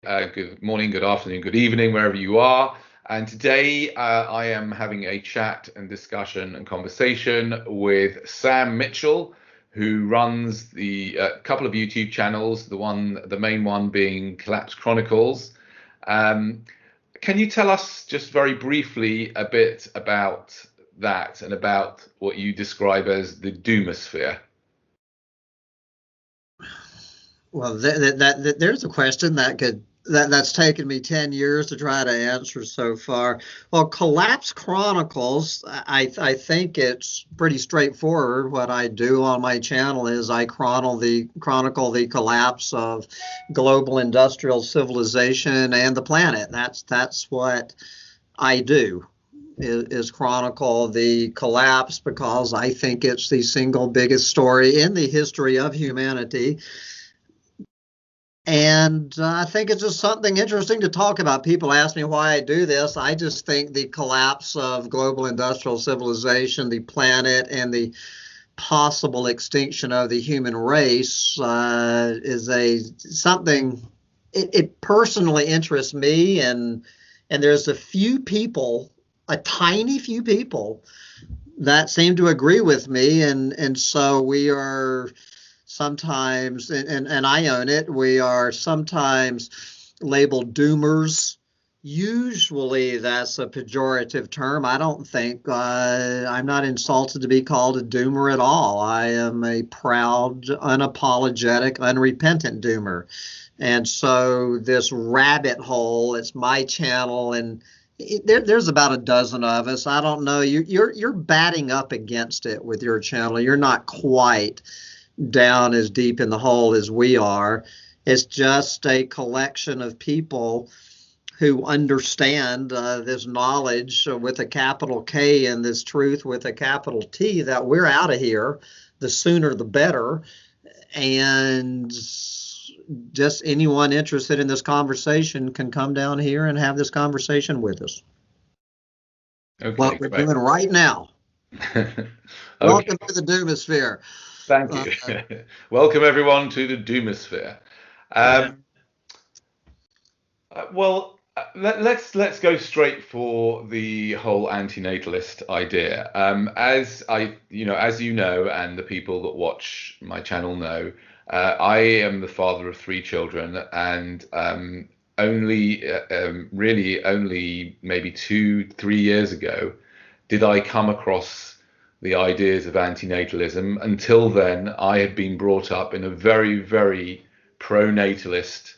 Good morning, good afternoon, good evening, wherever you are. And today I am having a chat and discussion and conversation with Sam Mitchell, who runs the couple of YouTube channels, the main one being Collapse Chronicles. Can you tell us just very briefly a bit about that and about what you describe as the doomosphere? Well, there's a question that's taken me 10 years to try to answer so far. Well, Collapse Chronicles, I think it's pretty straightforward. What I do on my channel is I chronicle the collapse of global industrial civilization and the planet. That's what I do. Is chronicle the collapse because I think it's the single biggest story in the history of humanity. And I think it's just something interesting to talk about. People ask me why I do this. I just think the collapse of global industrial civilization, the planet, and the possible extinction of the human race is something. It personally interests me, and there's a tiny few people that seem to agree with me, and so we are sometimes, and I own it, we are sometimes labeled doomers. Usually that's a pejorative term. I don't think I'm not insulted to be called a doomer at all. I am a proud, unapologetic, unrepentant doomer. And so this rabbit hole, it's my channel, and there's about a dozen of us. I don't know. You're batting up against it with your channel. You're not quite down as deep in the hole as we are. It's just a collection of people who understand this knowledge with a capital K and this truth with a capital T, that we're out of here. The sooner the better. And just anyone interested in this conversation can come down here and have this conversation with us. Okay, what we're doing right now. Okay. Welcome to the Doomosphere. Thank you. Welcome everyone to the Doomosphere. Let's go straight for the whole anti-natalist idea. As you know, and the people that watch my channel know, I am the father of 3 children, and really only maybe 2-3 years ago did I come across the ideas of antinatalism. Until then, I had been brought up in a very, very pro-natalist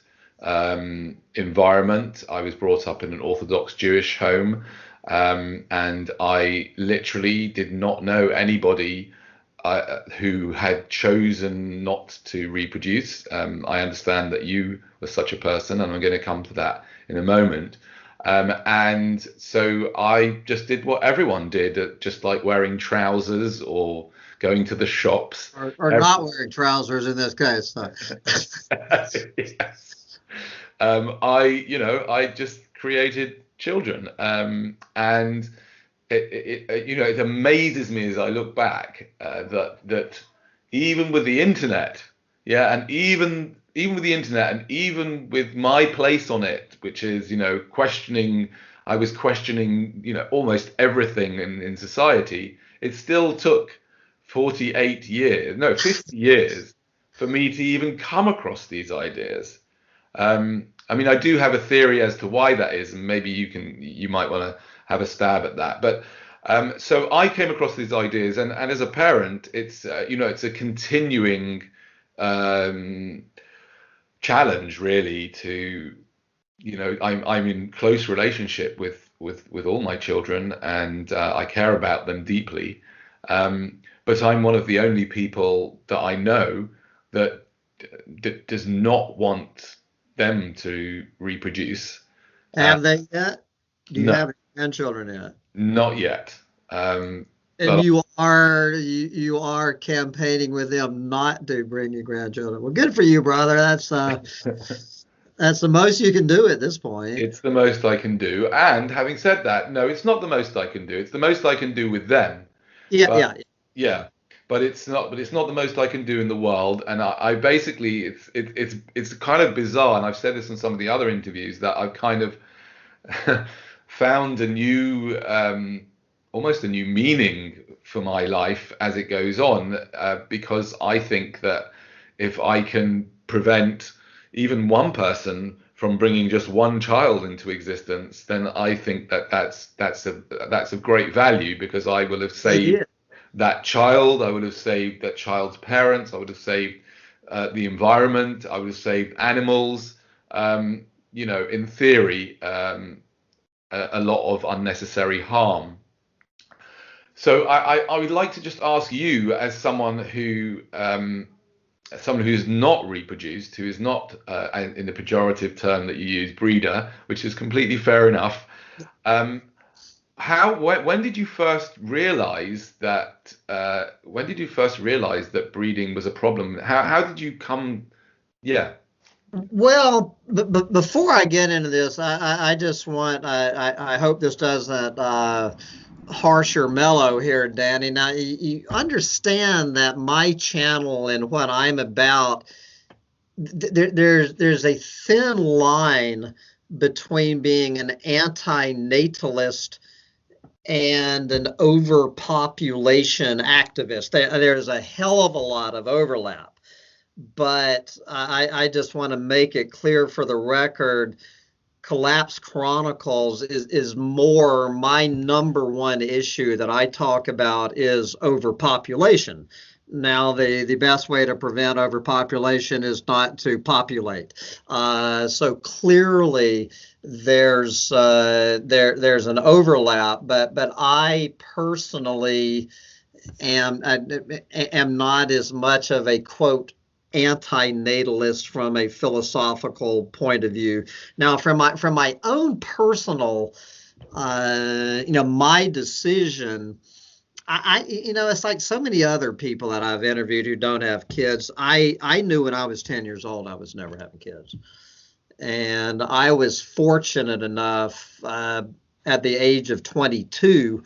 environment. I was brought up in an Orthodox Jewish home, and I literally did not know anybody who had chosen not to reproduce. I understand that you were such a person, and I'm going to come to that in a moment. And so I just did what everyone did, just like wearing trousers or going to the shops. Or not wearing trousers in this case. Yes. I just created children. And it amazes me as I look back that even with the internet, and even with the internet, and even with my place on it, which is, I was questioning, almost everything in society. It still took 50 years for me to even come across these ideas. I do have a theory as to why that is, and maybe you might want to have a stab at that. But so I came across these ideas, and as a parent, it's a continuing challenge, really, to I'm in close relationship with all my children, and I care about them deeply, but I'm one of the only people that I know that does not want them to reproduce. Have they yet? Do you No, have grandchildren yet? not yet. And But you are campaigning with them not to bring you grandchildren. Well, good for you, brother. That's the most you can do at this point. it's the most I can do. And having said that, no, it's not the most I can do. It's the most I can do with them. Yeah, But yeah. yeah, but it's not. But it's not the most I can do in the world. And I basically, it's kind of bizarre. And I've said this in some of the other interviews that I've kind of found a new, almost a new meaning for my life as it goes on, because I think that if I can prevent even one person from bringing just one child into existence, then I think that that's of great value, because I will have saved that child, I would have saved that child's parents, I would have saved the environment, I would have saved animals. In theory, a lot of unnecessary harm. So I would like to just ask you, as someone who's not reproduced, who is not, in the pejorative term that you use, breeder, which is completely fair enough. When did you first realize that? When did you first realize that breeding was a problem? How did you come? Yeah. Well, before I get into this, I just want, I hope this doesn't harsh or mellow here, Danny. Now, you understand that my channel and what I'm about, there's a thin line between being an anti-natalist and an overpopulation activist. There's a hell of a lot of overlap. But I just want to make it clear for the record, Collapse Chronicles is more my number one issue that I talk about is overpopulation. Now, the best way to prevent overpopulation is not to populate. So clearly there's an overlap, but I personally am not as much of a quote anti-natalist from a philosophical point of view. Now, from my own personal, my decision, it's like so many other people that I've interviewed who don't have kids. I knew when I was 10 years old, I was never having kids. And I was fortunate enough at the age of 22,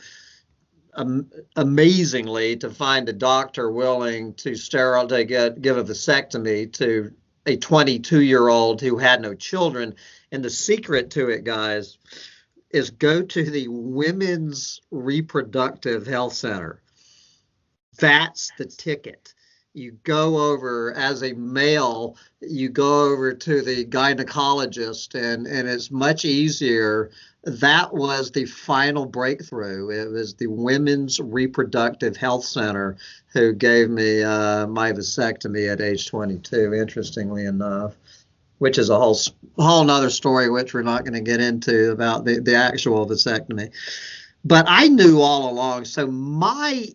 amazingly, to find a doctor willing to give a vasectomy to a 22-year-old who had no children. And the secret to it, guys, is go to the Women's Reproductive Health Center. That's the ticket. You go over as a male, you go over to the gynecologist, and it's much easier. That was the final breakthrough. It was the Women's Reproductive Health Center who gave me my vasectomy at age 22, interestingly enough, which is a whole nother story, which we're not going to get into about the actual vasectomy. But I knew all along. So my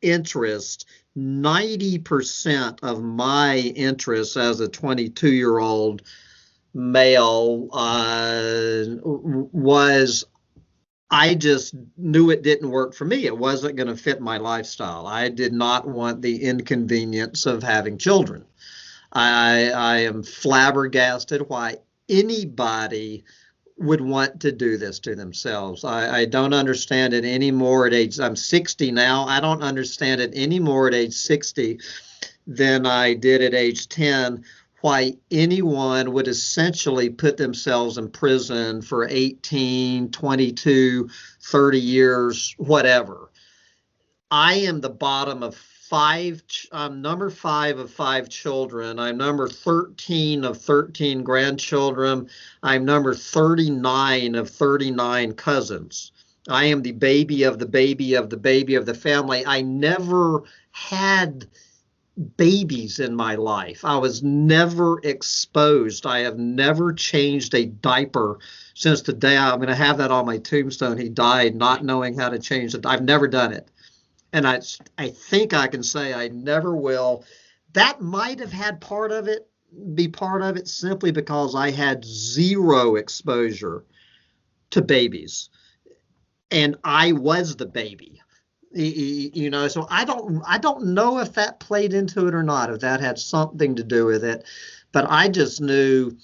interest, 90% of my interest as a 22-year-old male was, I just knew it didn't work for me. It wasn't going to fit my lifestyle. I did not want the inconvenience of having children. I am flabbergasted why anybody would want to do this to themselves. I don't understand it anymore at age, I'm 60 now. I don't understand it anymore at age 60 than I did at age 10, why anyone would essentially put themselves in prison for 18, 22, 30 years, whatever. I am the bottom of five. I'm number 5 of 5 children. I'm number 13 of 13 grandchildren. I'm number 39 of 39 cousins. I am the baby of the baby of the baby of the family. I never had babies in my life. I was never exposed. I have never changed a diaper since the day, I'm going to have that on my tombstone, he died not knowing how to change it. I've never done it. And I think I can say I never will. That might have had be part of it simply because I had zero exposure to babies. And I was the baby. So I don't know if that played into it or not, if that had something to do with it. But I just knew,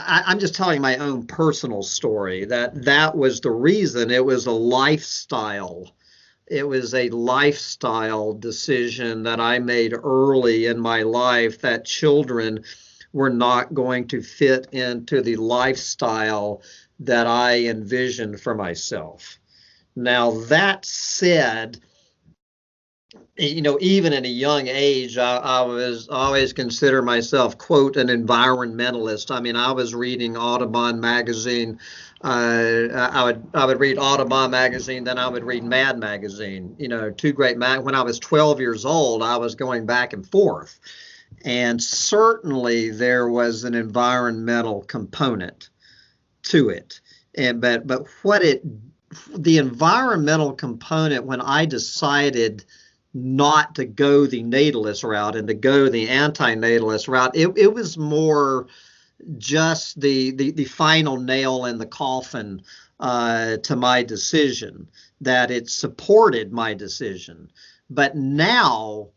I'm just telling my own personal story, that was the reason. It was a lifestyle It was a lifestyle decision that I made early in my life that children were not going to fit into the lifestyle that I envisioned for myself. Now, that said, even in a young age, I was always consider myself, quote, an environmentalist. I mean, I was reading Audubon magazine. I would read Audubon magazine, then I would read Mad magazine. Two great When I was 12 years old, I was going back and forth, and certainly there was an environmental component to it. But the environmental component, when I decided not to go the natalist route and to go the anti-natalist route, it was more just the final nail in the coffin to my decision, that it supported my decision. But now,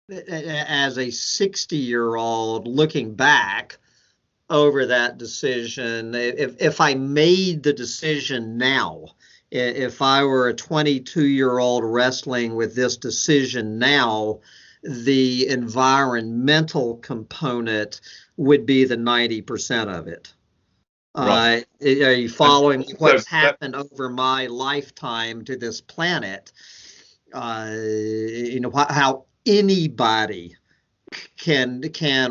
as a 60-year-old looking back over that decision, if I made the decision now, if I were a 22-year-old wrestling with this decision now, the environmental component would be the 90% of it. Right. Are you And following so what's happened over my lifetime to this planet? How anybody can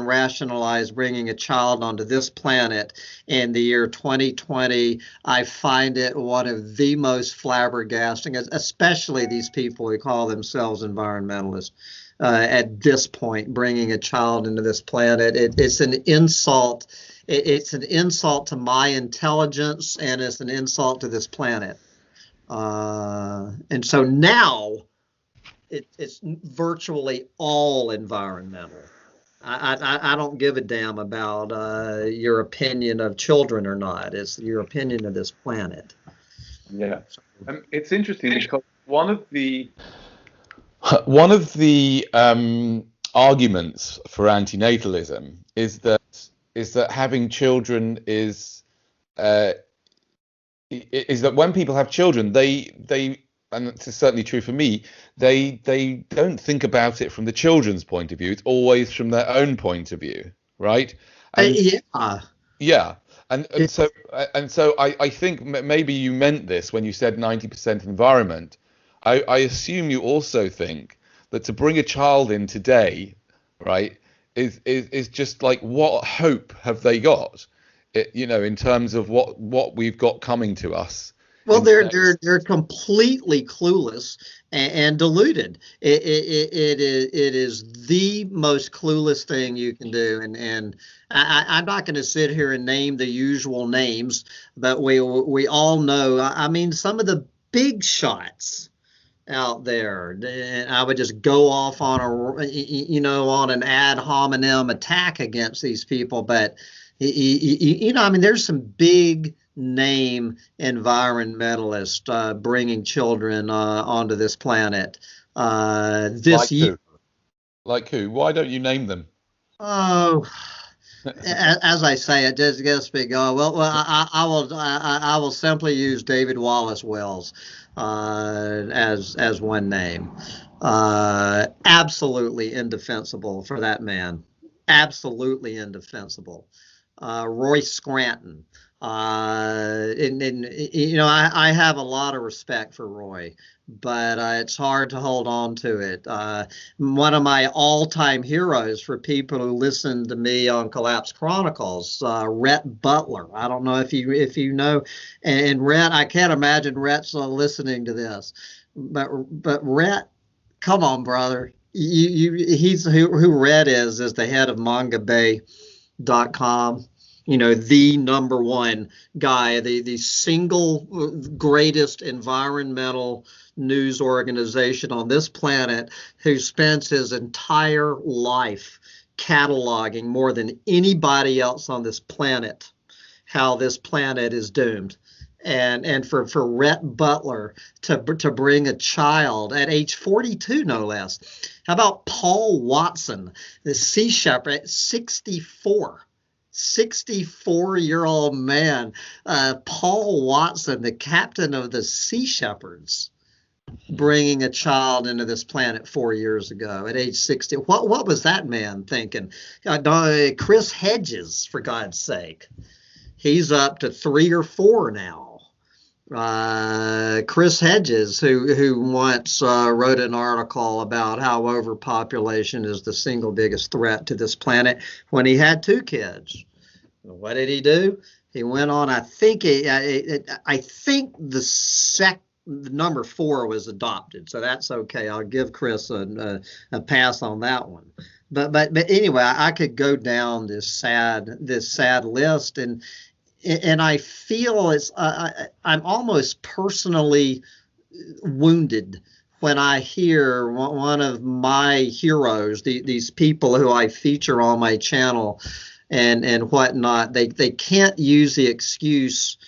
rationalize bringing a child onto this planet in the year 2020. I find it one of the most flabbergasting, especially these people who call themselves environmentalists. At this point, bringing a child into this planet, it's an insult. It's an insult to my intelligence, and it's an insult to this planet. And so now it's virtually all environmental. I don't give a damn about your opinion of children or not. It's your opinion of this planet. yeah, it's interesting because one of the arguments for antinatalism is that having children uh, is that when people have children, they and it's certainly true for me, they don't think about it from the children's point of view. It's always from their own point of view, right? And Yeah, yeah, and and it, so and so I think maybe you meant this when you said 90% environment. I assume you also think that to bring a child in today, right, is just like, what hope have they got? In terms of what we've got coming to us well, in the next. they're completely clueless and deluded. It is the most clueless thing you can do, and I'm not going to sit here and name the usual names, but we all know. I mean, some of the big shots out there. I would just go off on on an ad hominem attack against these people, but I mean, there's some big name environmentalists bringing children onto this planet this Like year. who? Like who? Why don't you name them? Oh, as I say, it just gets me going. Well, I will simply use David Wallace Wells as one name. Absolutely indefensible for that man. Absolutely indefensible. Royce Scranton. I have a lot of respect for Roy, but it's hard to hold on to it. One of my all-time heroes for people who listen to me on Collapse Chronicles, Rhett Butler. I don't know if you know, and Rhett, I can't imagine Rhett's listening to this, but Rhett, come on, brother. He's who Rhett is the head of mangabay.com, the number one guy, the single greatest environmental news organization on this planet, who spends his entire life cataloging more than anybody else on this planet how this planet is doomed. And for Rhett Butler to bring a child at age 42, no less. How about Paul Watson, the Sea Shepherd at 64-year-old man, Paul Watson, the captain of the Sea Shepherds, bringing a child into this planet 4 years ago at age 60. What was that man thinking? Chris Hedges, for God's sake. He's up to 3 or 4 now. Chris Hedges, who once wrote an article about how overpopulation is the single biggest threat to this planet when he had 2 kids. What did he do? He went on. I think the number 4 was adopted, so that's okay. I'll give Chris a pass on that one. But anyway, I could go down this sad list, and I feel I'm almost personally wounded when I hear one of my heroes, these people who I feature on my channel and whatnot, they can't use the excuse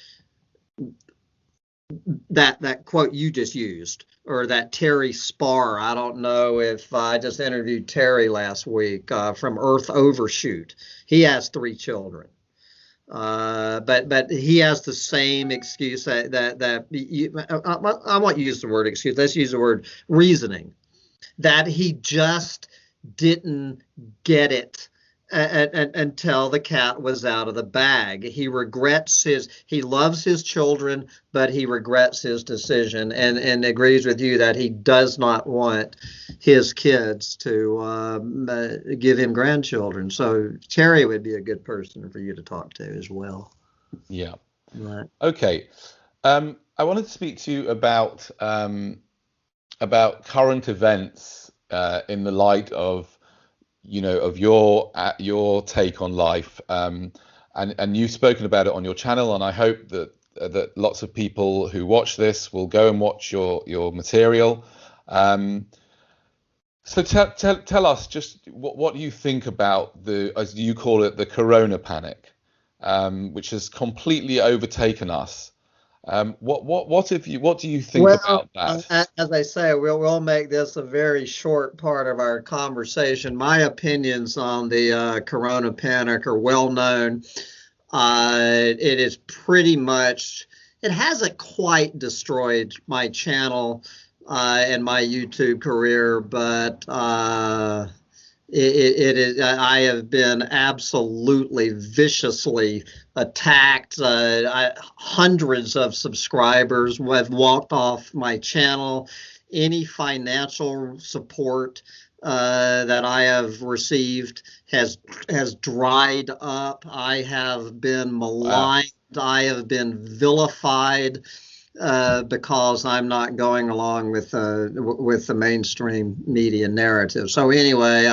that quote you just used, or that Terry Spar. I don't know if I just interviewed Terry last week from Earth Overshoot. He has 3 children. But he has the same excuse I won't use the word excuse. Let's use the word reasoning, that he just didn't get it until the cat was out of the bag. He loves his children, but he regrets his decision, and agrees with you that he does not want his kids to give him grandchildren. So Terry would be a good person for you to talk to as well. Yeah. Right. Okay. I wanted to speak to you about current events in the light of your take on life, and you've spoken about it on your channel, and I hope that lots of people who watch this will go and watch your material. So tell us just what you think about as you call it, the corona panic, which has completely overtaken us. What do you think about that? As I say, we'll make this a very short part of our conversation. My opinions on the corona panic are well known. It is pretty much, it hasn't quite destroyed my channel and my YouTube career, but it is. I have been absolutely viciously attacked. Hundreds of subscribers have walked off my channel. Any financial support that I have received has dried up. I have been maligned. Wow. I have been vilified because I'm not going along with the mainstream media narrative. So anyway,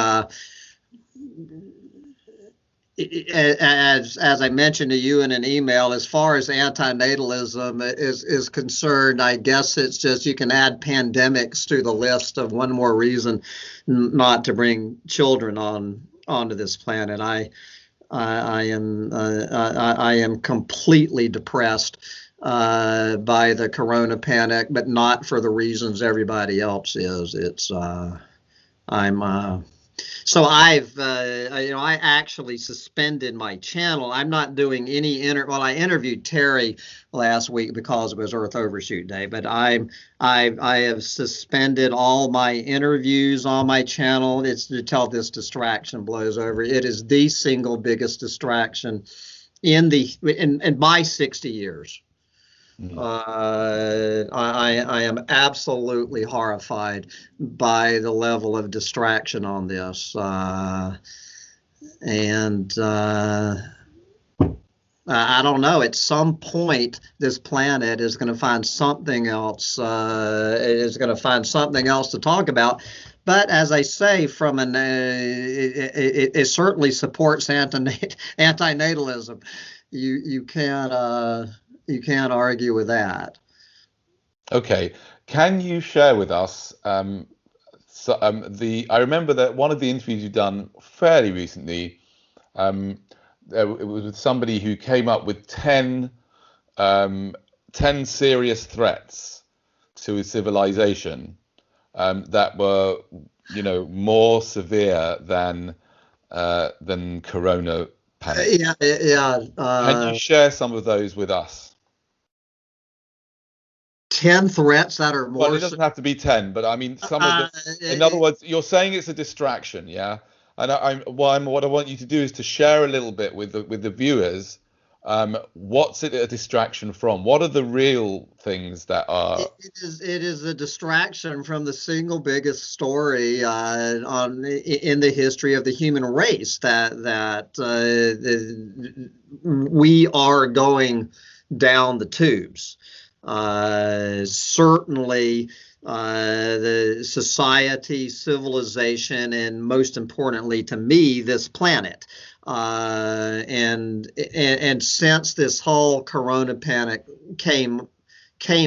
as I mentioned to you in an email, as far as anti-natalism is concerned, I guess it's just you can add pandemics to the list of one more reason not to bring children onto this planet. I am completely depressed by the corona panic, but not for the reasons everybody else is. So I actually suspended my channel. I'm not doing any I interviewed Terry last week because it was Earth Overshoot Day, but I have suspended all my interviews on my channel. It's until this distraction blows over. It is the single biggest distraction in my 60 years. I am absolutely horrified by the level of distraction on this, and I don't know. At some point, this planet is going to find something else. To talk about. But as I say, it certainly supports anti-natalism. You can't argue with that. Okay, can you share with us I remember that one of the interviews you've done fairly recently, it was with somebody who came up with 10 serious threats to civilization that were, more severe than corona panic. Yeah. Can you share some of those with us? 10 threats that are Well, more. it doesn't have to be 10, but I mean, some of the, in other It, words, you're saying it's a distraction, yeah? And what I want you to do is to share a little bit with the viewers. What's it a distraction from? What are the real things that are? it is a distraction from the single biggest story in the history of the human race, we are going down the tubes. Certainly, the society, civilization, and most importantly to me, this planet. And since this whole corona panic came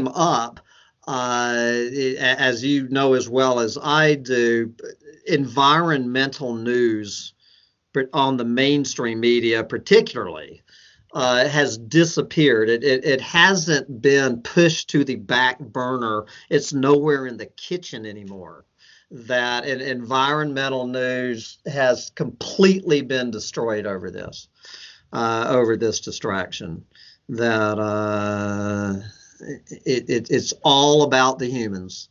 up, as you know as well as I do, environmental news on the mainstream media, particularly, has disappeared. It hasn't been pushed to the back burner. It's nowhere in the kitchen anymore. That environmental news has completely been destroyed over this distraction. That it's all about the humans,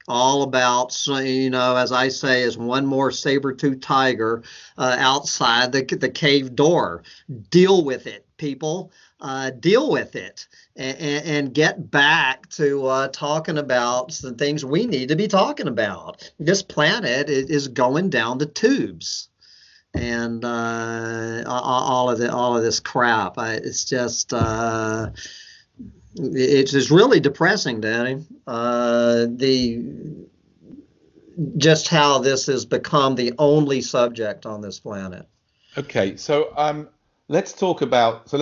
all about, as I say, is one more saber-toothed tiger outside the cave door. Deal with it, people. Deal with it, and get back to talking about the things we need to be talking about. This planet is going down the tubes, and all of this crap. It's just. It's just really depressing, Danny. Just how this has become the only subject on this planet. Okay, so let's talk about some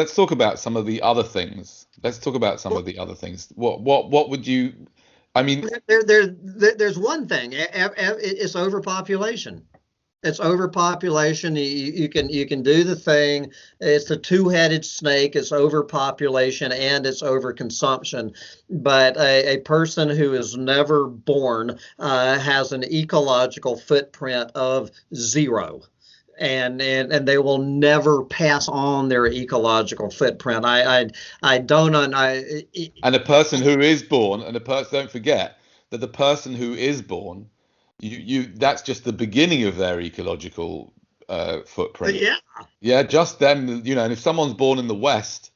of the other things. Let's talk about some of the other things. What would you? I mean, There's one thing. It's overpopulation. It's overpopulation. You can do the thing. It's the two-headed snake. It's overpopulation and it's overconsumption. But a person who is never born has an ecological footprint of zero. And they will never pass on their ecological footprint. I don't and a person who is born, and a person, don't forget that the person who is born, that's just the beginning of their ecological footprint. yeah. Yeah, just them, and if someone's born in the West,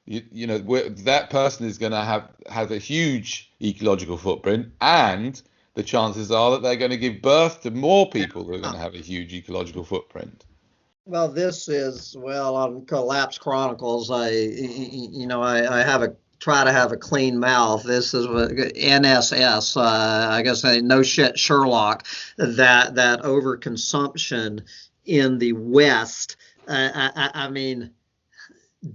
that person is going to have a huge ecological footprint, and the chances are that they're going to give birth to more people who are going to have a huge ecological footprint. Well, this is on Collapse Chronicles. I have a try to have a clean mouth. This is NSS. I guess no shit, Sherlock. That overconsumption in the West. I mean,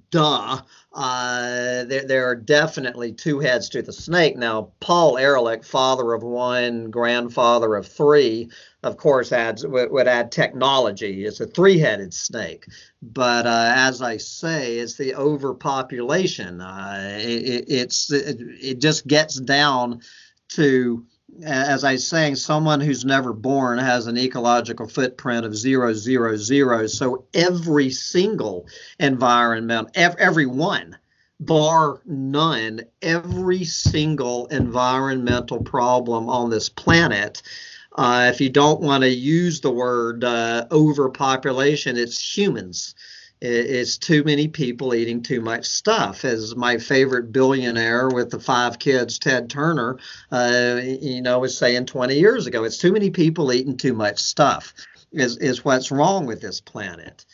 duh. There are definitely two heads to the snake. Now, Paul Ehrlich, father of one, grandfather of three, of course, would add technology. It's a three-headed snake. But as I say, it's the overpopulation. It just gets down to, as I was saying, someone who's never born has an ecological footprint of 0, 0, 0. So every single environment, every one, bar none, every single environmental problem on this planet, if you don't want to use the word overpopulation, it's humans. It's too many people eating too much stuff. As my favorite billionaire with the 5 kids, Ted Turner, was saying 20 years ago, it's too many people eating too much stuff is what's wrong with this planet.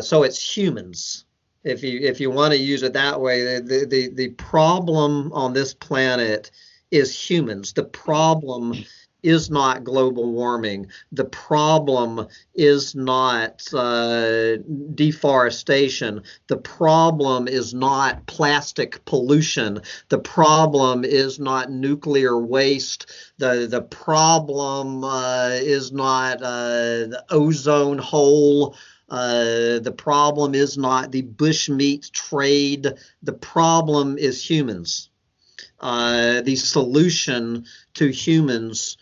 So it's humans. If you want to use it that way, the problem on this planet is humans. The problem is not global warming. The problem is not deforestation. The problem is not plastic pollution. The problem is not nuclear waste. The problem is not the ozone hole. The problem is not the bushmeat trade. The problem is humans. The solution to humans,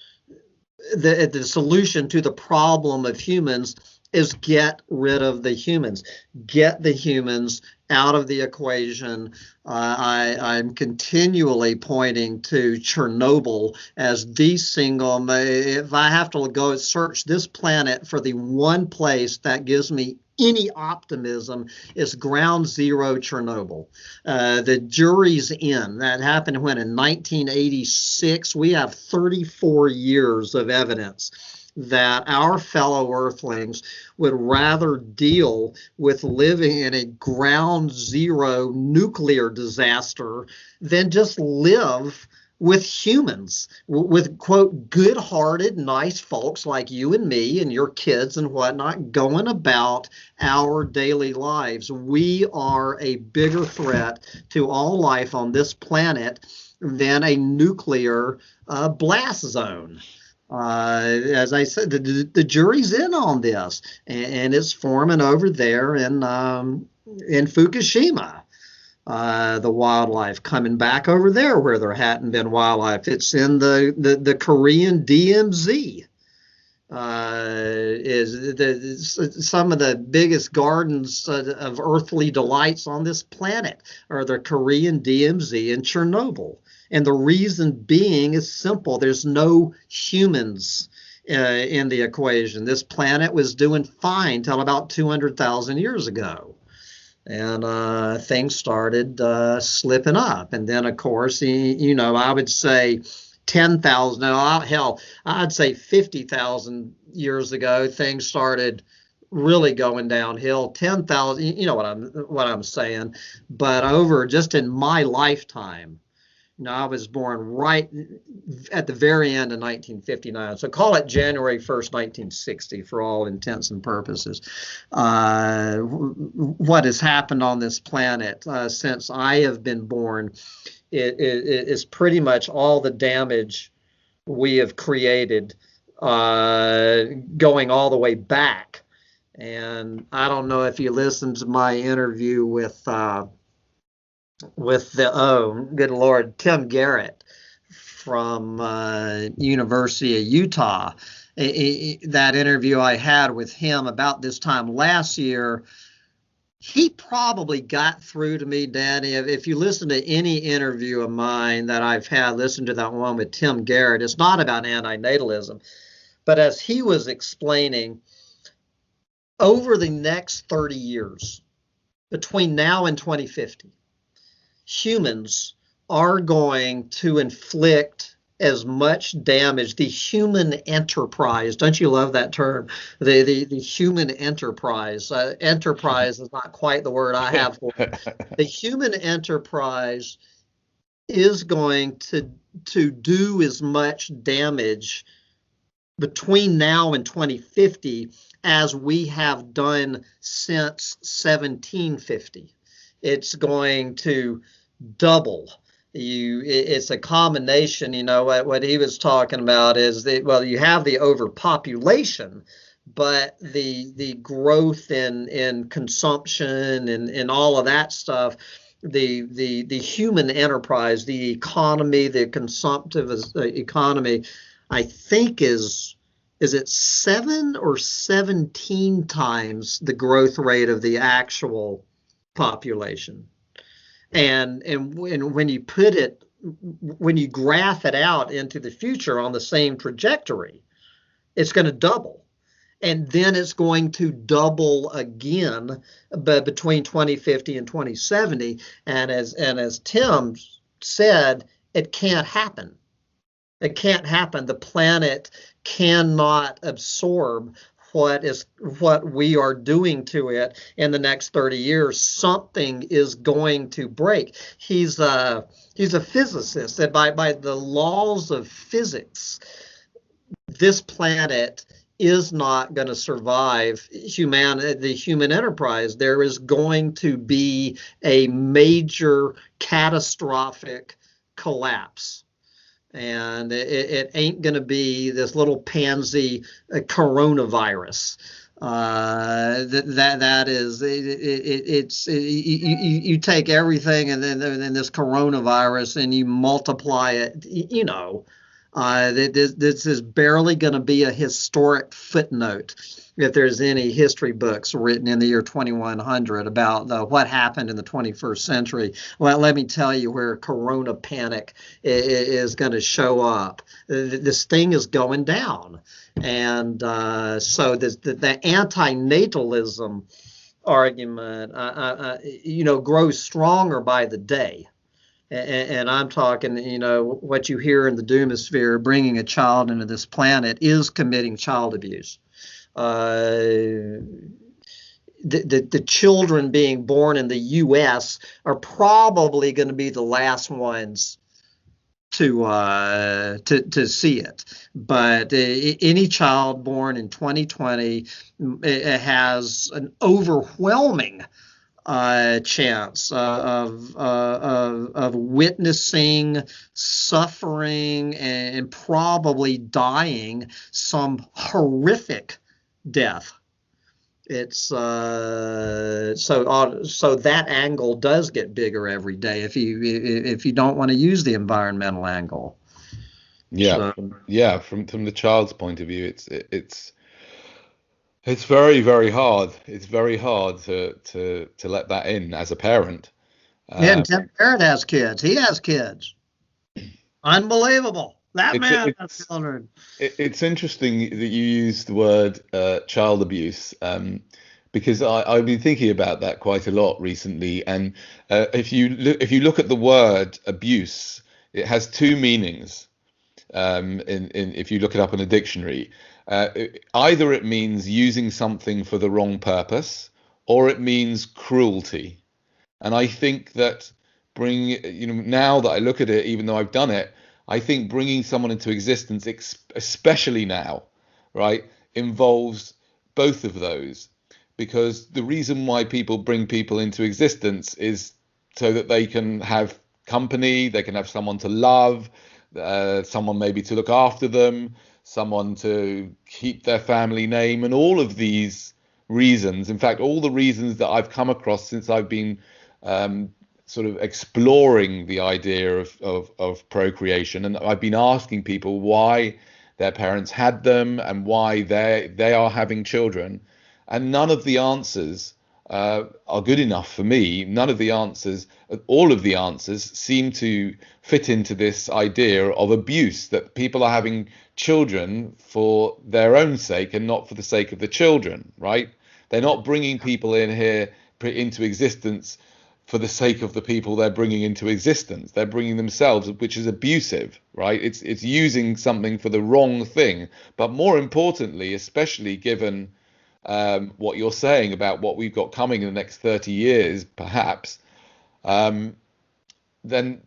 the solution to the problem of humans is get rid of the humans, get the humans out of the equation. I'm continually pointing to Chernobyl as the single, if I have to go search this planet for the one place that gives me any optimism, is ground zero Chernobyl. The jury's in. That happened when in 1986. We have 34 years of evidence that our fellow Earthlings would rather deal with living in a ground zero nuclear disaster than just live with humans, with, quote, good-hearted, nice folks like you and me and your kids and whatnot going about our daily lives. We are a bigger threat to all life on this planet than a nuclear blast zone. As I said, the jury's in on this, and it's forming over there in Fukushima. The wildlife coming back over there where there hadn't been wildlife. It's in the Korean DMZ. Some of the biggest gardens of earthly delights on this planet are the Korean DMZ and Chernobyl. And the reason being is simple. There's no humans in the equation. This planet was doing fine till about 200,000 years ago. And things started slipping up. And then, of course, I would say 10,000, hell, I'd say 50,000 years ago, things started really going downhill. 10,000, you know what I'm saying. But over just in my lifetime, I was born right at the very end of 1959. So call it January 1st, 1960 for all intents and purposes. What has happened on this planet since I have been born is pretty much all the damage we have created going all the way back. And I don't know if you listened to my interview with good Lord, Tim Garrett from University of Utah. That interview I had with him about this time last year, he probably got through to me, Danny. If you listen to any interview of mine that I've had, listen to that one with Tim Garrett. It's not about anti-natalism, but as he was explaining, over the next 30 years, between now and 2050, humans are going to inflict as much damage. The human enterprise, don't you love that term? The human enterprise. Enterprise is not quite the word I have for it. The human enterprise is going to do as much damage between now and 2050 as we have done since 1750. It's going to double. It's a combination. What he was talking about is that, you have the overpopulation, but the growth in consumption and all of that stuff, the human enterprise, the economy, the consumptive economy, I think is it 7 or 17 times the growth rate of the actual population. And when you when you graph it out into the future on the same trajectory, it's going to double. And then it's going to double again between 2050 and 2070. And as Tim said, it can't happen. It can't happen. The planet cannot absorb what we are doing to it in the next 30 years. Something is going to break. He's a physicist, and by the laws of physics, this planet is not going to survive the human enterprise. There is going to be a major catastrophic collapse. And it ain't going to be this little pansy coronavirus. That is, you take everything and then this coronavirus and you multiply it, This is barely going to be a historic footnote if there's any history books written in the year 2100 about what happened in the 21st century. Well, let me tell you where Corona panic is going to show up. This thing is going down. And so the anti-natalism argument, grows stronger by the day. And I'm talking, what you hear in the doomosphere, bringing a child into this planet is committing child abuse. The children being born in the U.S. are probably going to be the last ones to see it. But any child born in 2020 has an overwhelming chance of witnessing suffering and probably dying some horrific death. It's so that angle does get bigger every day if you don't want to use the environmental angle. Yeah, yeah. From the child's point of view, it's very, very hard. It's very hard to let that in as a parent. And Tim Barrett has kids. He has kids. Unbelievable. That man has children. It's interesting that you use the word child abuse, because I've been thinking about that quite a lot recently. And if you look at the word abuse, it has two meanings. If you look it up in a dictionary, either it means using something for the wrong purpose, or it means cruelty. And I think that now that I look at it, even though I've done it, I think bringing someone into existence, especially now, right, involves both of those. Because the reason why people bring people into existence is so that they can have company, they can have someone to love, someone maybe to look after them, someone to keep their family name, and all of these reasons. In fact, all the reasons that I've come across since I've been sort of exploring the idea of procreation, and I've been asking people why their parents had them and why they are having children, and none of the answers are good enough for me. None of the answers, all of the answers seem to fit into this idea of abuse, that people are having children for their own sake and not for the sake of the children, right? They're not bringing people in here into existence for the sake of the people they're bringing into existence. They're bringing themselves, which is abusive, right? It's using something for the wrong thing. But more importantly, especially given what you're saying about what we've got coming in the next 30 years, perhaps, then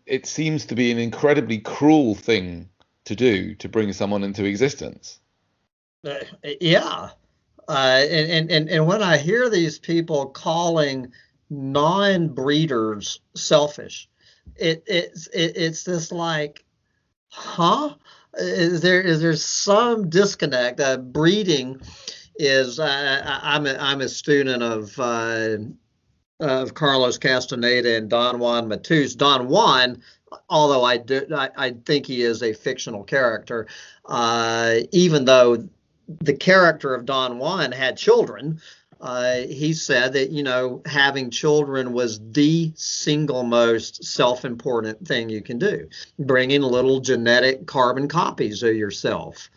it seems to be an incredibly cruel thing to do, to bring someone into existence. Yeah. And when I hear these people calling non-breeders selfish, it's this like, huh? Is there some disconnect? Breeding is I'm a student of Carlos Castaneda and Don Juan Matus. Don Juan, although I think he is a fictional character, even though the character of Don Juan had children, he said that having children was the single most self-important thing you can do, bringing little genetic carbon copies of yourself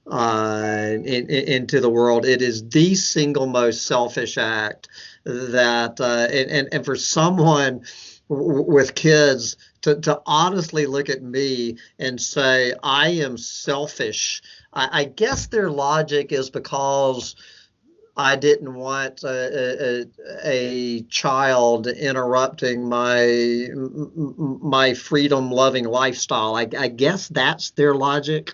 into the world. It is the single most selfish act that and for someone with kids to honestly look at me and say I am selfish, I guess their logic is because I didn't want a child interrupting my freedom-loving lifestyle. I guess that's their logic.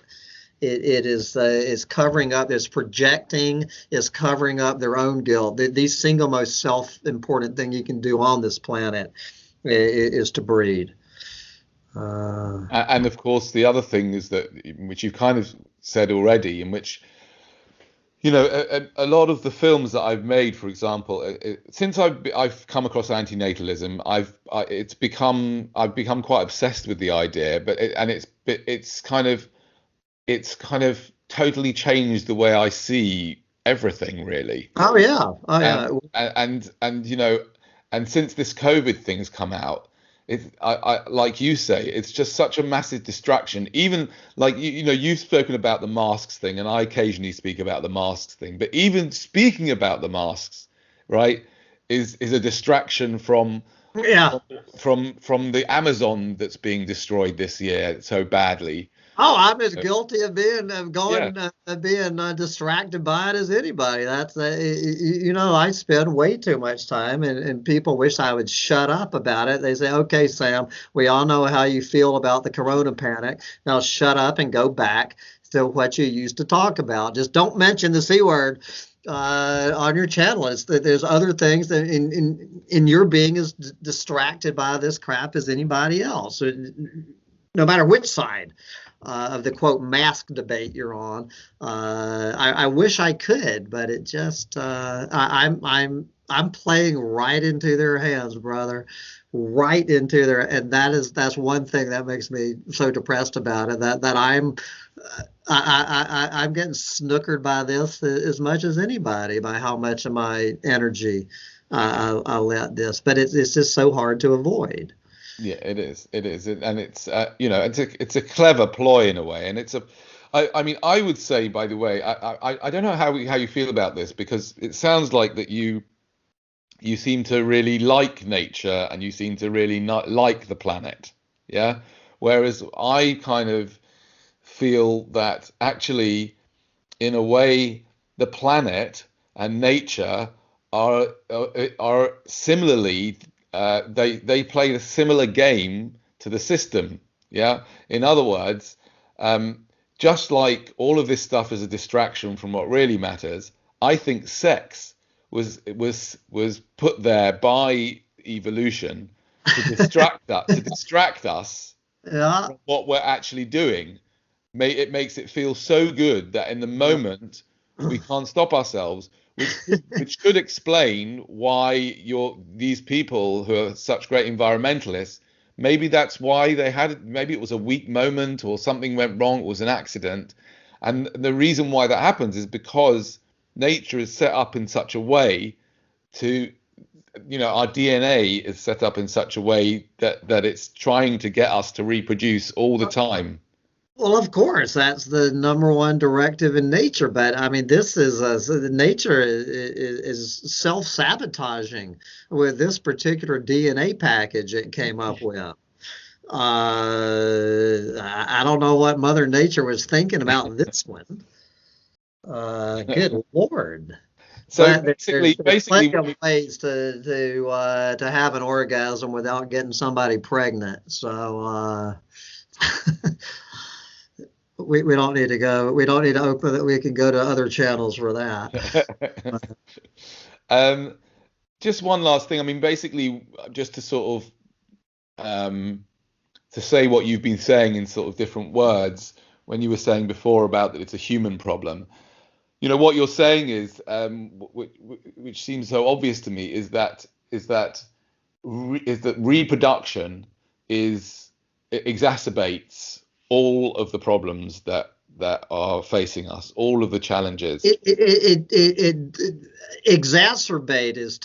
It is covering up, is projecting, is covering up their own guilt. The single most self-important thing you can do on this planet is to breed. And of course, the other thing is that, which you've kind of said already, in which, a lot of the films that I've made, for example, since I've come across anti-natalism, I've become quite obsessed with the idea, but it's kind of it's kind of totally changed the way I see everything, really. Oh yeah, oh Um, yeah. and and since this COVID thing's come out, I like you say, it's just such a massive distraction. Even like you've spoken about the masks thing, and I occasionally speak about the masks thing. But even speaking about the masks, right, is a distraction Yeah. from the Amazon that's being destroyed this year so badly. Oh, I'm as guilty of being of Yeah, going being distracted by it as anybody. That's I spend way too much time, and people wish I would shut up about it. They say, "Okay, Sam, we all know how you feel about the Corona panic. Now shut up and go back to what you used to talk about. Just don't mention the C word." On your channel, it's that there's other things that in your being as distracted by this crap as anybody else, no matter which side of the quote mask debate you're on. I wish I could, but it just I'm playing right into their hands, brother, right into their, and that's one thing that makes me so depressed about it. That I'm getting snookered by this as much as anybody, by how much of my energy I let this, but it's just so hard to avoid. yeah, it is. It is, and it's it's a clever ploy in a way, and it's a. I mean, I would say, by the way, I don't know how you feel about this because it sounds like that you seem to really like nature and you seem to really not like the planet, yeah. Whereas I kind of feel that actually, in a way, the planet and nature are similarly they play a similar game to the system. Yeah. In other words, um, just like all of this stuff is a distraction from what really matters, I think sex was put there by evolution to distract us Yeah. from what we're actually doing. It makes it feel so good that in the moment we can't stop ourselves, which could explain why these people who are such great environmentalists, maybe that's why they had, maybe it was a weak moment or something went wrong, it was an accident. And the reason why that happens is because nature is set up in such a way to, our DNA is set up in such a way that it's trying to get us to reproduce all the time. Well, of course, that's the number one directive in nature. But I mean, this is nature is self-sabotaging with this particular DNA package it came up with. I don't know what Mother Nature was thinking about this one. Good Lord. So But there's basically, plenty of ways to have an orgasm without getting somebody pregnant. So we don't need to go. We don't need to open it. We can go to other channels for that. um, just one last thing. I mean, basically, just to sort of to say what you've been saying in sort of different words when you were saying before about that it's a human problem. What you're saying is, which seems so obvious to me, is that reproduction it exacerbates all of the problems that are facing us, all of the challenges. Exacerbate is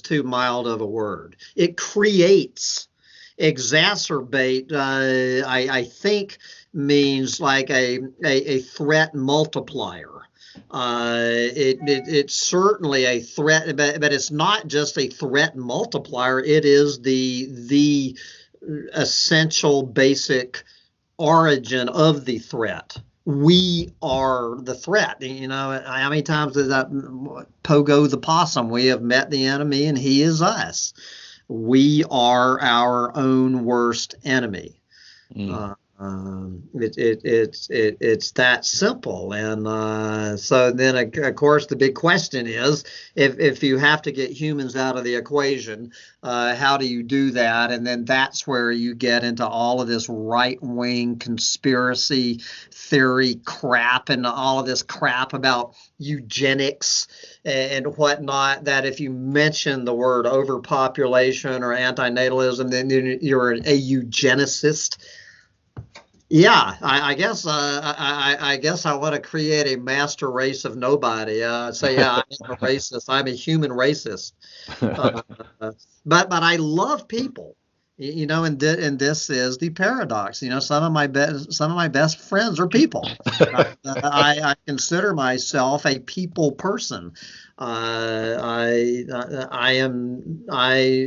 too mild of a word. It creates. Exacerbate, I think, means like a threat multiplier. It's certainly a threat, but it's not just a threat multiplier. It is the essential basic origin of the threat. We are the threat. How many times does that Pogo the possum? We have met the enemy and he is us. We are our own worst enemy. Mm. It's that simple, and so then of course the big question is, if you have to get humans out of the equation, how do you do that? And then that's where you get into all of this right-wing conspiracy theory crap and all of this crap about eugenics and whatnot, that if you mention the word overpopulation or anti-natalism, then you're a eugenicist. Yeah, I guess I guess I want to create a master race of nobody. Say, yeah, I am a racist. I'm a human racist. Uh, but I love people, and this is the paradox. Some of my best friends are people. I consider myself a people person. I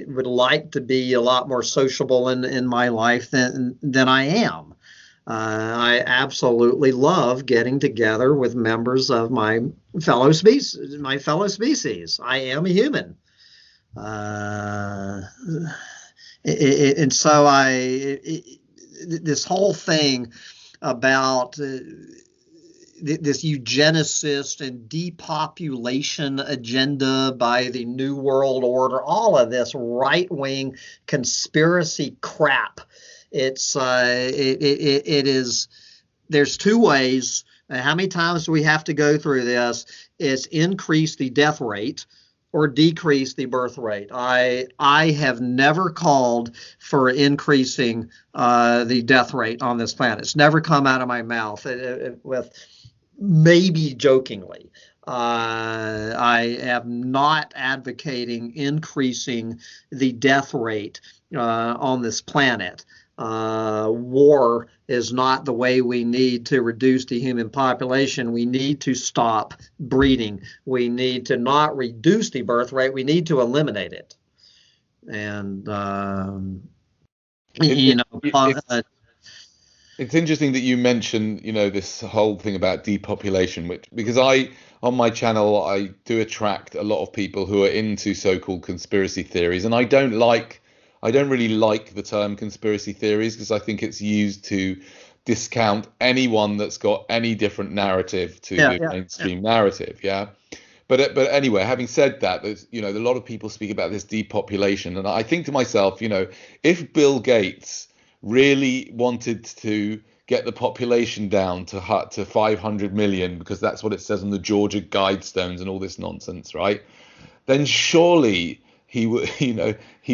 would like to be a lot more sociable in my life than I am. I absolutely love getting together with members of my fellow species. I am a human. Uh, and so this whole thing about this eugenicist and depopulation agenda by the New World Order, all of this right wing conspiracy crap. It is. There's two ways. How many times do we have to go through this? It's increase the death rate or decrease the birth rate. I have never called for increasing the death rate on this planet. It's never come out of my mouth with maybe jokingly. I am not advocating increasing the death rate on this planet. War is not the way we need to reduce the human population. We need to stop breeding. We need to not reduce the birth rate. We need to eliminate it. And It, you it, know, it's it's interesting that you mention, this whole thing about depopulation, which because on my channel I do attract a lot of people who are into so-called conspiracy theories, and I don't really like the term conspiracy theories because I think it's used to discount anyone that's got any different narrative to yeah, the yeah, yeah. mainstream narrative, yeah. But anyway, having said that, there's a lot of people speak about this depopulation, and I think to myself, if Bill Gates really wanted to get the population down to 500 million, because that's what it says on the Georgia Guidestones and all this nonsense, right? Then surely he would, he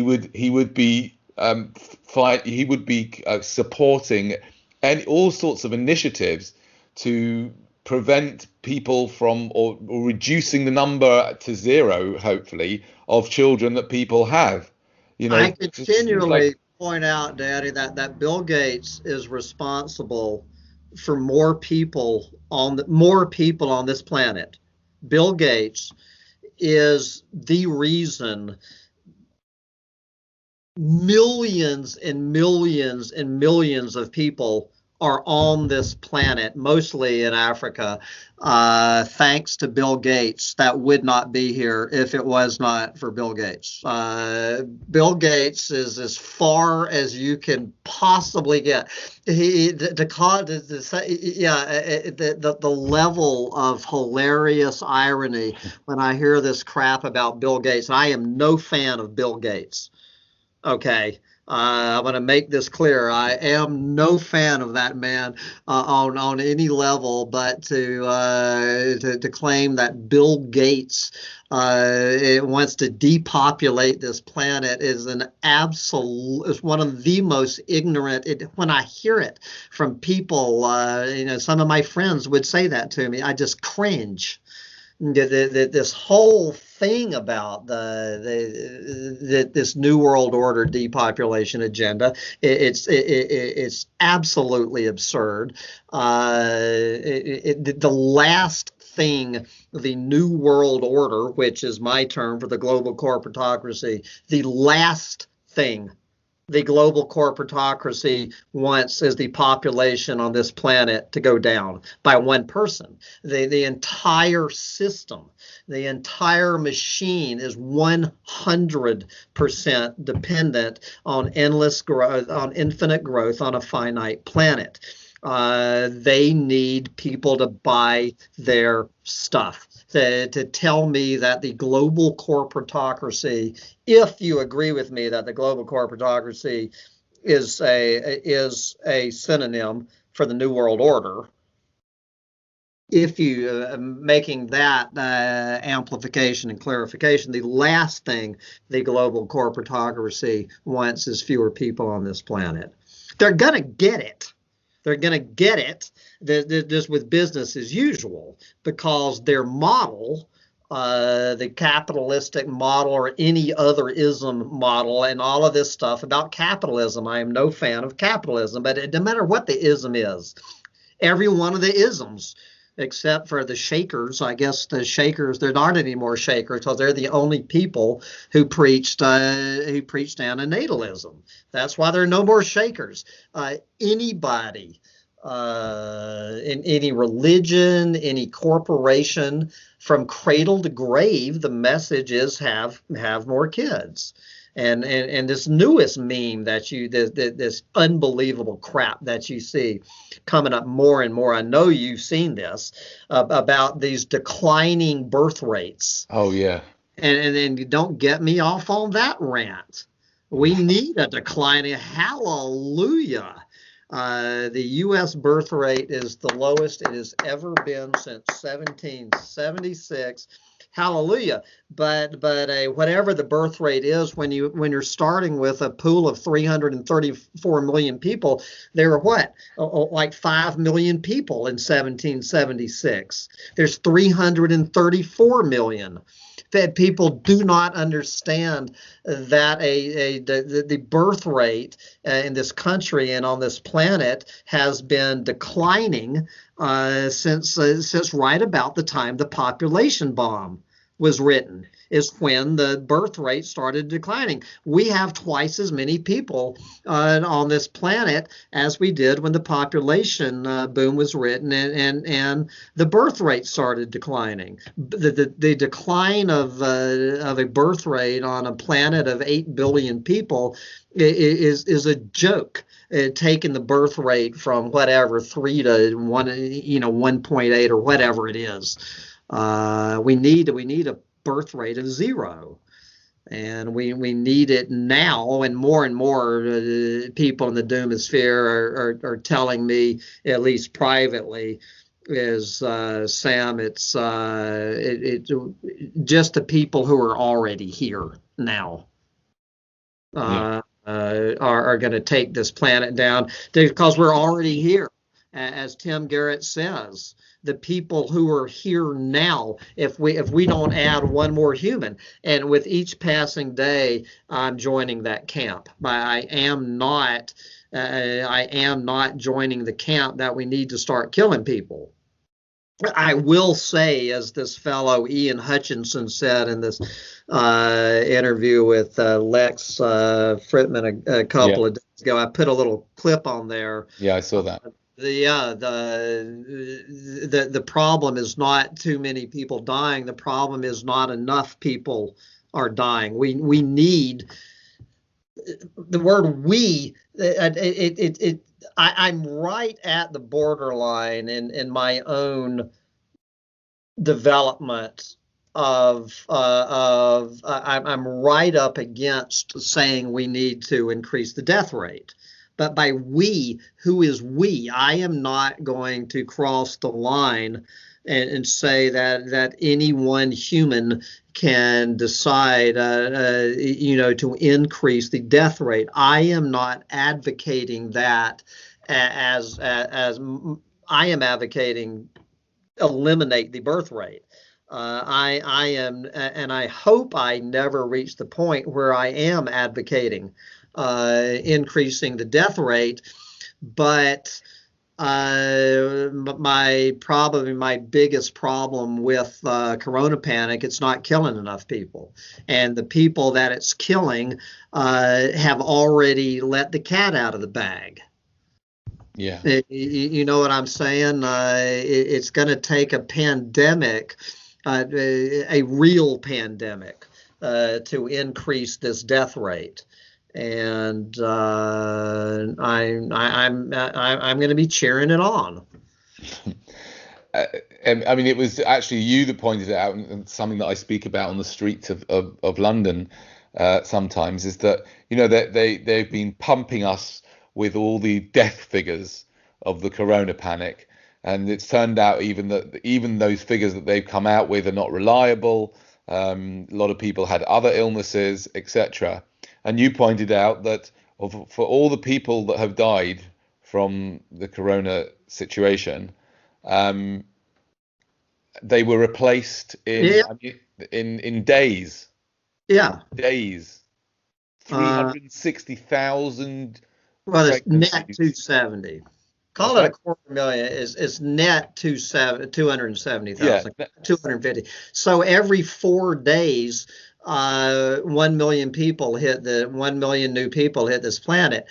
would be he would be supporting all sorts of initiatives to prevent people from or reducing the number to zero, hopefully, of children that people have. I It just seems like continually point out, Daddy, that Bill Gates is responsible for more people on this planet. Bill Gates is the reason millions and millions and millions of people are on this planet, mostly in Africa, thanks to Bill Gates. That would not be here if it was not for Bill Gates. Bill Gates is as far as you can possibly get. The level of hilarious irony when I hear this crap about Bill Gates. I am no fan of Bill Gates. Okay. I'm going to make this clear. I am no fan of that man on any level, but to claim that Bill Gates wants to depopulate this planet is one of the most ignorant. When I hear it from people, some of my friends would say that to me. I just cringe. This whole thing about this New World Order depopulation agenda, it's absolutely absurd. The last thing the New World Order, which is my term for the global corporatocracy, the last thing the global corporatocracy wants is the population on this planet to go down by one person. The entire system, the entire machine is 100% dependent on endless growth, on infinite growth on a finite planet. They need people to buy their stuff. To tell me that the global corporatocracy, if you agree with me that the global corporatocracy is a synonym for the New World Order, if you making that amplification and clarification, the last thing the global corporatocracy wants is fewer people on this planet. They're gonna get it. They're going to get it just with business as usual, because their model, the capitalistic model or any other ism model, and all of this stuff about capitalism. I am no fan of capitalism, but it doesn't matter what the ism is. Every one of the isms, except for the Shakers. I guess the Shakers, there aren't any more Shakers because they're the only people who preached anti-natalism. That's why there are no more Shakers. Anybody in any religion, any corporation, from cradle to grave, the message is have more kids. And this newest meme that this unbelievable crap that you see coming up more and more. I know you've seen this about these declining birth rates. Oh yeah. And you don't get me off on that rant. We need a declining. Hallelujah. The U.S. birth rate is the lowest it has ever been since 1776. Hallelujah. But whatever the birth rate is, when you're starting with a pool of 334 million people, there are what, like 5 million people in 1776. There's 334 million. That people do not understand that the birth rate in this country and on this planet has been declining since right about the time the population bomb was written, is when the birth rate started declining. We have twice as many people on this planet as we did when the population boom was written, and the birth rate started declining. The decline of a birth rate on a planet of 8 billion people is a joke. Taking the birth rate from whatever 3 to 1, 1.8 or whatever it is. We need a birth rate of 0, and we need it now. And more people in the doomosphere are telling me, at least privately, is Sam, it's just the people who are already here now are going to take this planet down, because we're already here. As Tim Garrett says, the people who are here now, if we don't add one more human, and with each passing day, I'm joining that camp. I am not joining the camp that we need to start killing people. I will say, as this fellow Ian Hutchinson said in this interview with Lex Fritman a couple of days ago, I put a little clip on there. Yeah, I saw that. The problem is not too many people dying. The problem is not enough people are dying. We need the word we. I'm right at the borderline in my own development of I'm right up against saying we need to increase the death rate. But by we, who is we? I am not going to cross the line and say that any one human can decide, to increase the death rate. I am not advocating that as I am advocating eliminate the birth rate. I am, and I hope I never reach the point where I am advocating increasing the death rate, but my biggest problem with corona panic, it's not killing enough people, and the people that it's killing have already let the cat out of the bag. Yeah, you know what I'm saying? It's going to take a pandemic, a real pandemic, to increase this death rate. And I'm going to be cheering it on. I mean, it was actually you that pointed it out, and something that I speak about on the streets of London sometimes, is that they've been pumping us with all the death figures of the corona panic, and it's turned out even those figures that they've come out with are not reliable. A lot of people had other illnesses, etc. And you pointed out that for all the people that have died from the corona situation, they were replaced in, Yeah, I mean, in days, yeah. 360,000 Well, it's net pregnancies. 270. What's Call it a that? quarter million. It's net 270,000, Yeah, 250. So every 4 days, 1 million people hit 1 million new people hit this planet.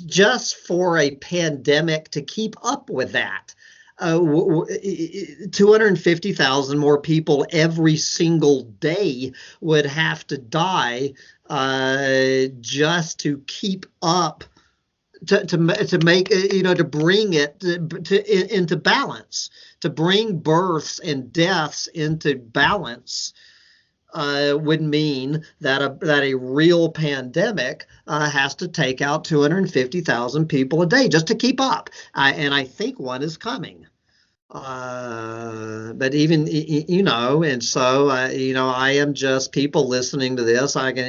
Just for a pandemic to keep up with that. 250,000 more people every single day would have to die just to keep up to make to bring it into balance, to bring births and deaths into balance. Would mean that a real pandemic has to take out 250,000 people a day just to keep up, and I think one is coming. But even and so I am just people listening to this. I can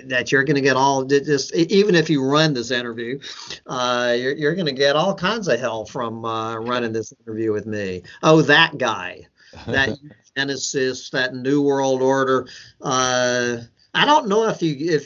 that you're going to get all just even if you run this interview, you're going to get all kinds of hell from running this interview with me. Oh, that guy, that eugenicist, that New World Order. I don't know if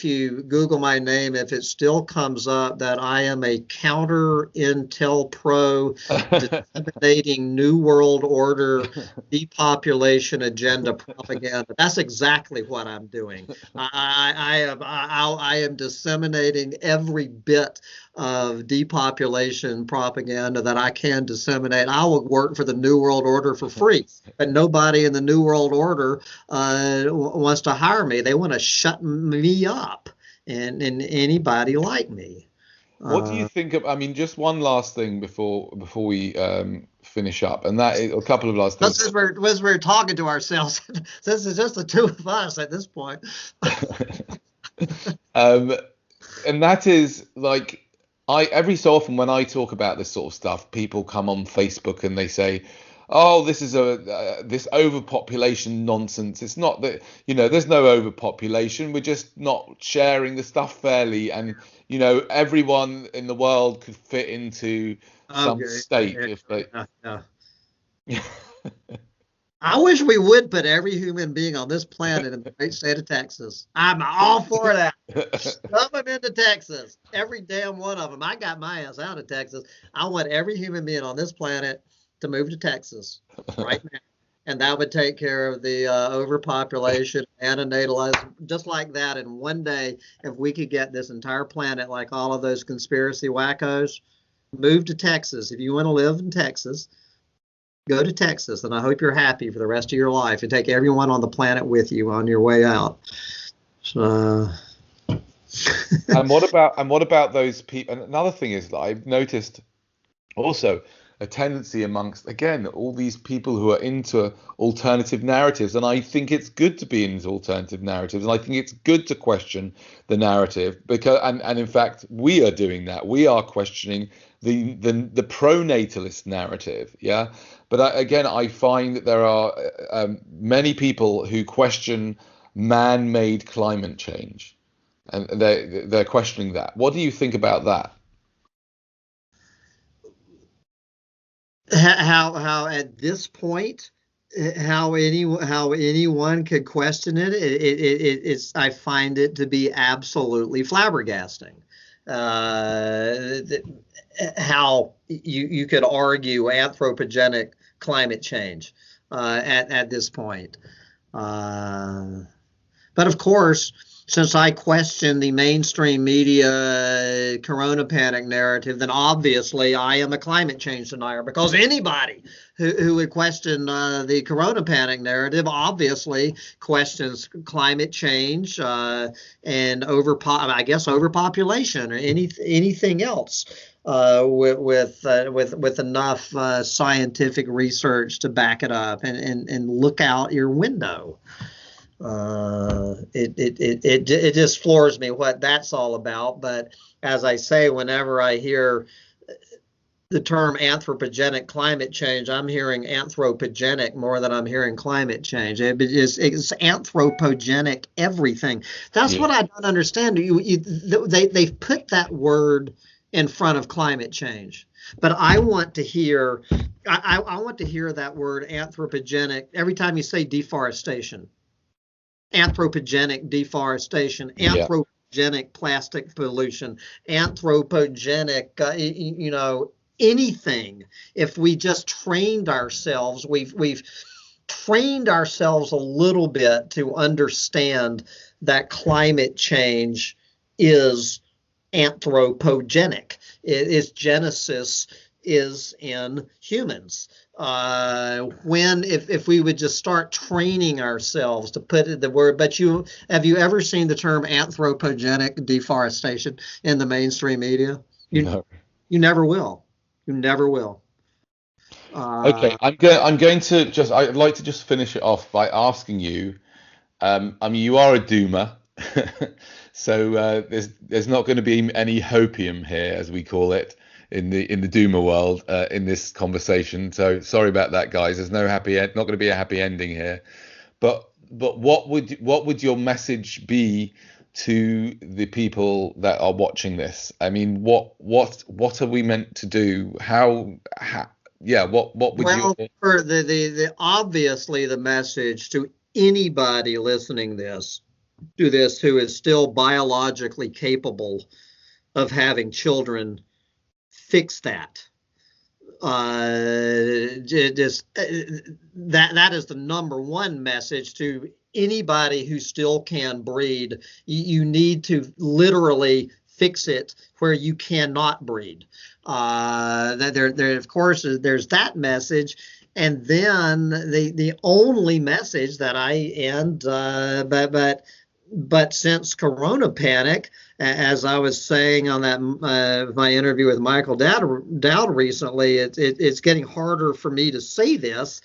you Google my name, if it still comes up that I am a counter intel pro disseminating New World Order depopulation agenda propaganda. That's exactly what I'm doing. I am disseminating every bit of depopulation propaganda that I can disseminate. I will work for the New World Order for free, but nobody in the New World Order wants to hire me. They want to shut me up, and anybody like me. What do you think of, I mean, just one last thing before we finish up, and that is a couple of last things. Since we're talking to ourselves, this is just the two of us at this point. Um, and that is like I every so often when I talk about this sort of stuff, people come on Facebook and they say, "Oh, this is this overpopulation nonsense. It's not that, there's no overpopulation. We're just not sharing the stuff fairly, and everyone in the world could fit into some Okay. state if they." Yeah. I wish we would put every human being on this planet in the great state of Texas. I'm all for that. Shove them into Texas. Every damn one of them. I got my ass out of Texas. I want every human being on this planet to move to Texas right now. And that would take care of the overpopulation, anti-natalism, just like that. And one day, if we could get this entire planet, like all of those conspiracy wackos, move to Texas. If you want to live in Texas, go to Texas, and I hope you're happy for the rest of your life, and take everyone on the planet with you on your way out. So, And what about those people? And another thing is that I've noticed also a tendency amongst, again, all these people who are into alternative narratives, and I think it's good to be into alternative narratives, and I think it's good to question the narrative, because and in fact we are doing that. We are questioning the pro-natalist narrative, yeah. But again, I find that there are many people who question man-made climate change, and they're questioning that. What do you think about that? how at this point, how anyone could question it's I find it to be absolutely flabbergasting. How you could argue anthropogenic climate change at this point. But of course, since I question the mainstream media corona panic narrative, then obviously I am a climate change denier, because anybody who would question the corona panic narrative obviously questions climate change and I guess overpopulation, or anything else with enough scientific research to back it up, and look out your window. It just floors me what that's all about. But as I say, whenever I hear the term anthropogenic climate change, I'm hearing anthropogenic more than I'm hearing climate change. It's anthropogenic everything. That's Yeah. what I don't understand. They've put that word in front of climate change. But I want to hear, I want to hear that word anthropogenic every time you say deforestation. Anthropogenic deforestation, Yeah. anthropogenic plastic pollution, anthropogenic, anything. If we just trained ourselves, we've trained ourselves a little bit to understand that climate change is anthropogenic. Its genesis is in humans. If we would just start training ourselves to put the word, but have you ever seen the term anthropogenic deforestation in the mainstream media? No. You never will. You never will. Okay, I'm going to just I'd like to just finish it off by asking you. I mean, you are a doomer, so there's not going to be any hopium here, as we call it in the doomer world, in this conversation. So sorry about that, guys. There's no happy not going to be a happy ending here. But what would your message be to the people that are watching this? I mean, what are we meant to do? Yeah, what would Well, you? for the obviously the message to anybody listening to this who is still biologically capable of having children, fix that. That is the number one message to anybody who still can breed. You need to literally fix it where you cannot breed. There of course there's that message, and then the only message that I end, but since Corona panic, as I was saying on that my interview with Michael Dowd recently, it's getting harder for me to say this.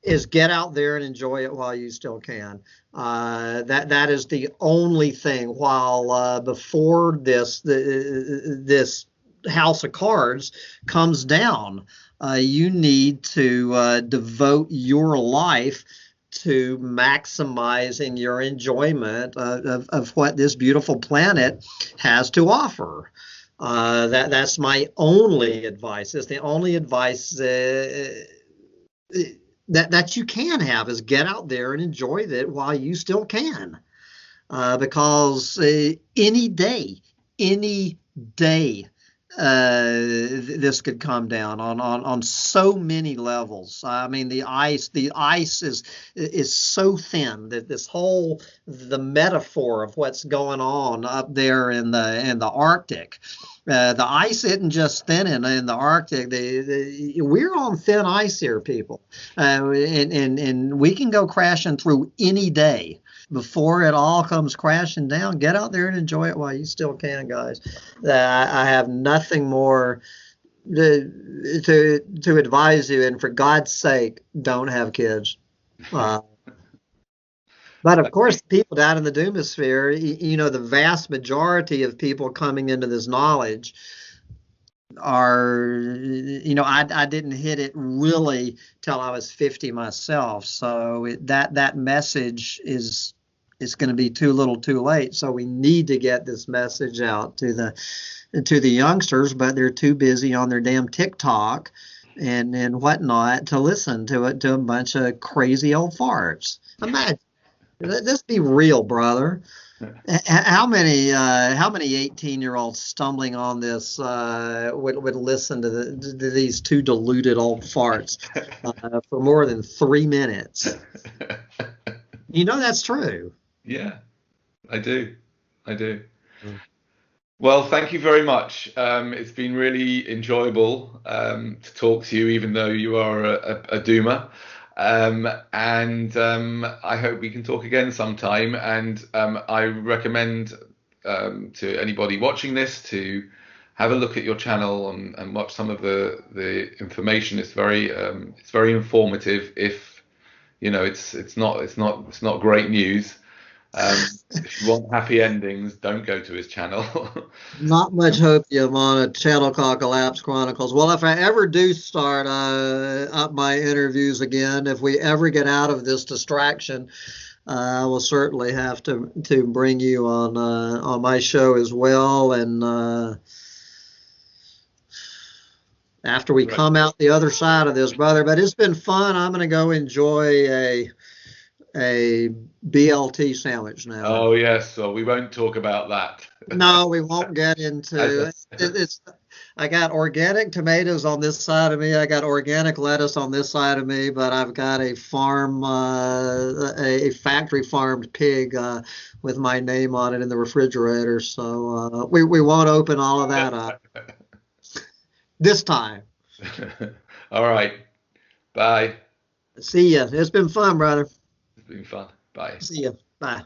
Is get out there and enjoy it while you still can. That is the only thing. While before this house of cards comes down, you need to devote your life to maximizing your enjoyment of what this beautiful planet has to offer. That's my only advice. It's the only advice that you can have, is get out there and enjoy it while you still can. Because any day, this could come down on so many levels. I mean, the ice is so thin that the metaphor of what's going on up there in the Arctic. The ice isn't just thin in the Arctic. We're on thin ice here, people, and we can go crashing through any day. Before it all comes crashing down, get out there and enjoy it while you still can, guys. I have nothing more to advise you, and for God's sake, don't have kids. But of course, people down in the doomosphere, the vast majority of people coming into this knowledge are, I didn't hit it really till I was 50 myself. So that message is going to be too little too late. So we need to get this message out to the youngsters, but they're too busy on their damn TikTok and whatnot to listen to a bunch of crazy old farts. Imagine. Let's be real, brother. How many 18-year-olds stumbling on this would listen to these two deluded old farts for more than 3 minutes? That's true. Yeah, I do. Well, thank you very much. It's been really enjoyable to talk to you, even though you are a doomer. I hope we can talk again sometime. And I recommend to anybody watching this to have a look at your channel and watch some of the information. It's very informative. If it's not great news. If you want happy endings, don't go to his channel. Not much hopium on a channel called Collapse Chronicles. Well, if I ever do start up my interviews again, if we ever get out of this distraction, I will certainly have to bring you on my show as well. And after we Right. come out the other side of this, brother. But it's been fun. I'm going to go enjoy a BLT sandwich now. Oh yes, so we won't talk about No, we won't get into that. it. It's I got organic tomatoes on this side of me. I got organic lettuce on this side of me, but I've got a a factory farmed pig with my name on it in the refrigerator. So we won't open all of that up this time. All right. Bye. See ya. It's been fun, brother. It's been fun. Bye. See ya. Bye.